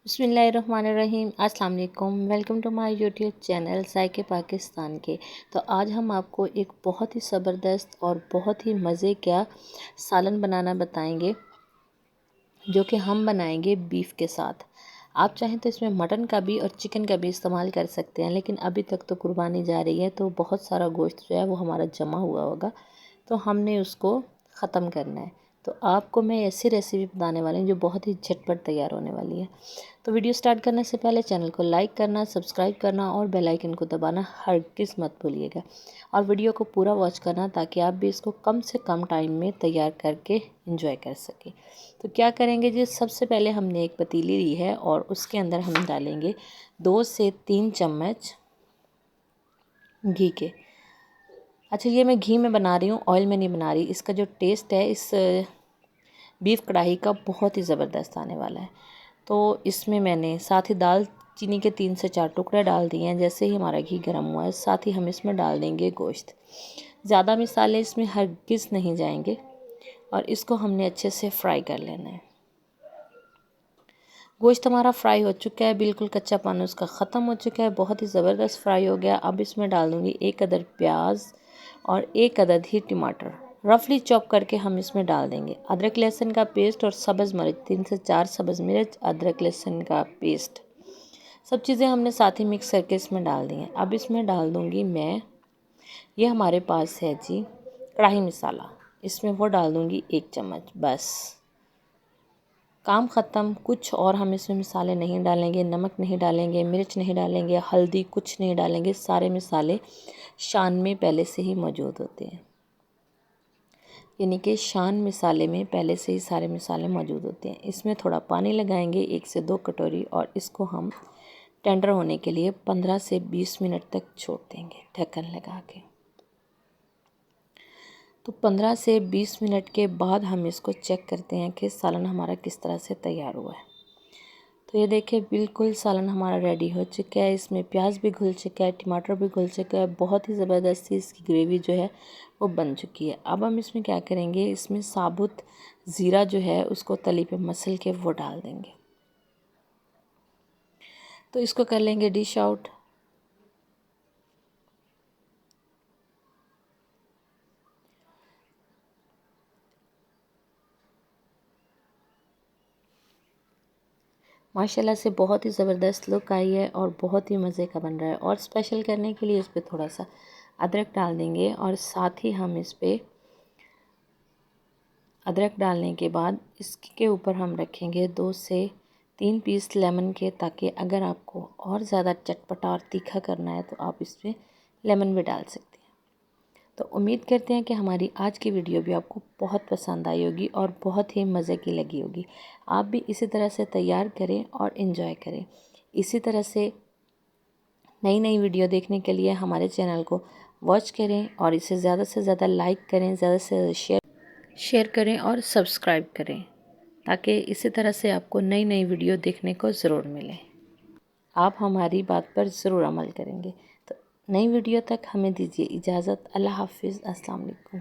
बिस्मिल्लाहिर्रहमानिर्रहीम। अस्सलाम वालेकुम। Welcome to my YouTube channel जायके पाकिस्तान के। तो आज हम आपको एक बहुत ही ज़बरदस्त और बहुत ही मज़े का सालन बनाना बताएंगे, जो कि हम बनाएंगे बीफ के साथ। आप चाहें तो इसमें मटन का भी और चिकन का भी इस्तेमाल कर सकते हैं, लेकिन अभी तक तो कुर्बानी जा रही है तो बहुत सारा गोश्त जो है वो हमारा जमा हुआ होगा, तो हमने उसको ख़त्म करना है। तो आपको मैं ऐसी रेसिपी बताने वाली हूँ जो बहुत ही झटपट तैयार होने वाली है। तो वीडियो स्टार्ट करने से पहले चैनल को लाइक करना, सब्सक्राइब करना और बेल आइकन को दबाना हरगिज़ मत भूलिएगा, और वीडियो को पूरा वॉच करना ताकि आप भी इसको कम से कम टाइम में तैयार करके एंजॉय कर सकें। तो क्या करेंगे जी, सबसे पहले हमने एक पतीली ली है और उसके अंदर हम डालेंगे 2 से 3 चम्मच घी के। अच्छा, ये मैं घी में बना रही हूँ, ऑयल में नहीं बना रही। इसका जो टेस्ट है इस बीफ कढ़ाई का बहुत ही ज़बरदस्त आने वाला है। तो इसमें मैंने साथ ही दाल चीनी के 3 से 4 टुकड़े डाल दिए हैं। जैसे ही हमारा घी गर्म हुआ है, साथ ही हम इसमें डाल देंगे गोश्त। ज़्यादा मसाले इसमें हरगिज़ नहीं जाएंगे, और इसको हमने अच्छे से फ्राई कर लेना है। गोश्त हमारा फ्राई हो चुका है, बिल्कुल कच्चापन उसका ख़त्म हो चुका है, बहुत ही ज़बरदस्त फ्राई हो गया। अब इसमें डाल दूँगी 1 अदद प्याज और 1 अदद ही टमाटर रफली चॉप करके हम इसमें डाल देंगे। अदरक लहसुन का पेस्ट और सब्ज़ मिर्च 3 से 4 सब्ज़ मिर्च, अदरक लहसुन का पेस्ट, सब चीज़ें हमने साथ ही मिक्स करके इसमें डाल दी हैं। अब इसमें डाल दूँगी मैं, ये हमारे पास है जी कढ़ाई मसाला, इसमें वो डाल दूँगी 1 चम्मच। बस काम ख़त्म। कुछ और हम इसमें मसाले नहीं डालेंगे, नमक नहीं डालेंगे, मिर्च नहीं डालेंगे, हल्दी कुछ नहीं डालेंगे। सारे मसाले शान में पहले से ही मौजूद होते हैं, यानी कि शान मसाले में पहले से ही सारे मसाले मौजूद होते हैं। इसमें थोड़ा पानी लगाएंगे 1 से 2 कटोरी, और इसको हम टेंडर होने के लिए 15 से 20 मिनट तक छोड़ देंगे ढक्कन लगा के। तो 15 से 20 मिनट के बाद हम इसको चेक करते हैं कि सालन हमारा किस तरह से तैयार हुआ है। तो ये देखिए, बिल्कुल सालन हमारा रेडी हो चुका है। इसमें प्याज भी घुल चुका है, टमाटर भी घुल चुका है, बहुत ही ज़बरदस्ती इसकी ग्रेवी जो है वो बन चुकी है। अब हम इसमें क्या करेंगे, इसमें साबुत ज़ीरा जो है उसको तली पे मसल के वो डाल देंगे। तो इसको कर लेंगे डिश आउट। माशाल्लाह से बहुत ही ज़बरदस्त लुक आई है और बहुत ही मज़े का बन रहा है। और स्पेशल करने के लिए इस पर थोड़ा सा अदरक डाल देंगे, और साथ ही हम इस पर अदरक डालने के बाद इसके ऊपर हम रखेंगे 2 से 3 पीस लेमन के, ताकि अगर आपको और ज़्यादा चटपटा और तीखा करना है तो आप इसमें लेमन भी डाल सकते हैं। तो उम्मीद करते हैं कि हमारी आज की वीडियो भी आपको बहुत पसंद आई होगी और बहुत ही मज़े की लगी होगी। आप भी इसी तरह से तैयार करें और इन्जॉय करें। इसी तरह से नई नई वीडियो देखने के लिए हमारे चैनल को वॉच करें, और इसे ज़्यादा से ज़्यादा लाइक करें, ज़्यादा से शेयर करें और सब्सक्राइब करें, ताकि इसी तरह से आपको नई नई वीडियो देखने को ज़रूर मिले। आप हमारी बात पर ज़रूर अमल करेंगे। तो नई वीडियो तक हमें दीजिए इजाज़त। अल्लाह हाफिज़। अस्सलाम वालेकुम।